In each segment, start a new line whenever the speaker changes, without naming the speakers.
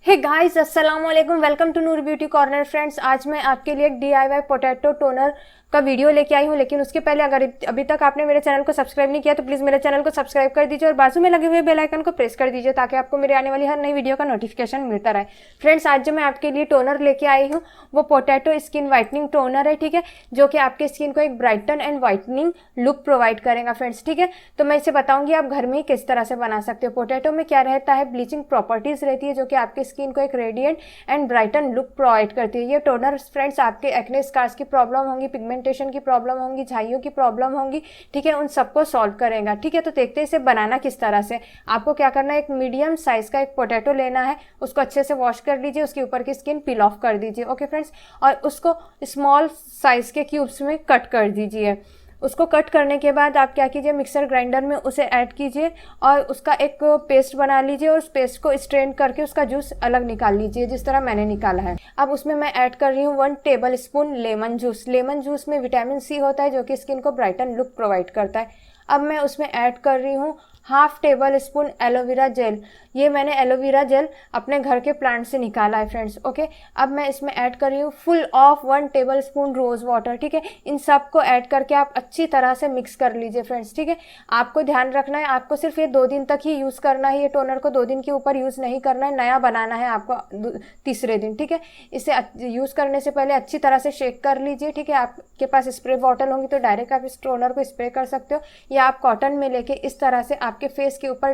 हे guys, अस्सलाम वालेकुम। Welcome to Noor beauty corner. Friends, आज मैं आपके लिए एक DIY पोटैटो टोनर का वीडियो लेके आई हूँ। लेकिन उसके पहले अगर अभी तक आपने मेरे चैनल को सब्सक्राइब नहीं किया तो प्लीज़ मेरे चैनल को सब्सक्राइब कर दीजिए और बाजू में लगे हुए बेल आइकन को प्रेस कर दीजिए ताकि आपको मेरे आने वाली हर नई वीडियो का नोटिफिकेशन मिलता रहे। फ्रेंड्स, आज जो मैं आपके लिए टोनर लेके आई हूँ वो पोटैटो स्किन वाइटनिंग टोनर है, ठीक है, जो कि आपके स्किन को एक brighten and whitening look provide करेगा। फ्रेंड्स, ठीक है, तो मैं इसे बताऊंगी आप घर में ही किस तरह से बना सकते हो। पोटैटो में क्या रहता है, ब्लीचिंग प्रॉपर्टीज रहती है जो कि आपके स्किन को एक radiant and brighten look provide करती है। ये टोनर फ्रेंड्स आपके एक्ने स्कार्स की प्रॉब्लम होंगी, पिगमेंटेशन की प्रॉब्लम होंगी, झाइयों की प्रॉब्लम होंगी, ठीक है, उन सबको सॉल्व करेगा। ठीक है, तो देखते हैं इसे बनाना किस तरह से। आपको क्या करना है, एक मीडियम साइज का एक पोटैटो लेना है, उसको अच्छे से वॉश कर लीजिए, उसके ऊपर की स्किन पील ऑफ कर दीजिए। ओके फ्रेंड्स, और उसको स्मॉल साइज के क्यूब्स में कट कर दीजिए। उसको कट करने के बाद आप क्या कीजिए, मिक्सर ग्राइंडर में उसे ऐड कीजिए और उसका एक पेस्ट बना लीजिए और उस पेस्ट को स्ट्रेन करके उसका जूस अलग निकाल लीजिए जिस तरह मैंने निकाला है। अब उसमें मैं ऐड कर रही हूँ 1 table spoon lemon juice. Lemon juice में विटामिन सी होता है जो कि स्किन को ब्राइटन लुक प्रोवाइड करता है। अब मैं उसमें ऐड कर रही हूँ 1/2 टेबल स्पून एलोवेरा जेल। ये मैंने एलोवेरा जेल अपने घर के प्लांट से निकाला है फ्रेंड्स। ओके, अब मैं इसमें ऐड कर रही हूँ full of 1 tablespoon rose water. ठीक है, इन सब को ऐड करके आप अच्छी तरह से मिक्स कर लीजिए फ्रेंड्स। ठीक है, आपको ध्यान रखना है, आपको सिर्फ ये 2 दिन तक ही यूज़ करना है। ये टोनर को 2 दिन के ऊपर यूज़ नहीं करना है, नया बनाना है आपको तीसरे दिन। ठीक है, इसे यूज़ करने से पहले अच्छी तरह से शेक कर लीजिए। ठीक है, आपके पास स्प्रे बॉटल होंगी तो डायरेक्ट आप इस टोनर को स्प्रे कर सकते हो, या आप कॉटन में लेके इस तरह से आपके फेस के ऊपर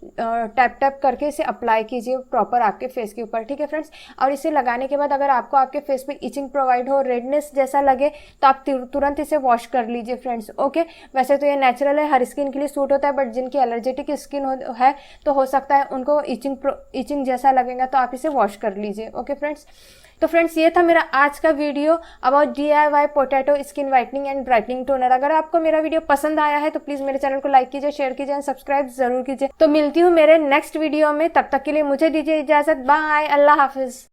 टैप टैप करके इसे अप्लाई कीजिए प्रॉपर आपके फेस के ऊपर। ठीक है फ्रेंड्स, और इसे लगाने के बाद अगर आपको आपके फेस पे इचिंग प्रोवाइड हो, रेडनेस जैसा लगे, तो आप तुरंत इसे वॉश कर लीजिए फ्रेंड्स। ओके, वैसे तो ये नेचुरल है, हर स्किन के लिए सूट होता है, बट जिनकी एलर्जेटिक स्किन है तो हो सकता है उनको इचिंग जैसा लगेगा, तो आप इसे वॉश कर लीजिए। ओके फ्रेंड्स, तो फ्रेंड्स ये था मेरा आज का video about DIY potato skin whitening and brightening toner. अगर आपको मेरा वीडियो पसंद आया है तो प्लीज मेरे चैनल को लाइक कीजिए, शेयर कीजिए, सब्सक्राइब जरूर कीजिए। तो मिलती हूँ मेरे नेक्स्ट वीडियो में, तब तक के लिए मुझे दीजिए इजाजत। बाय, अल्लाह हाफिज।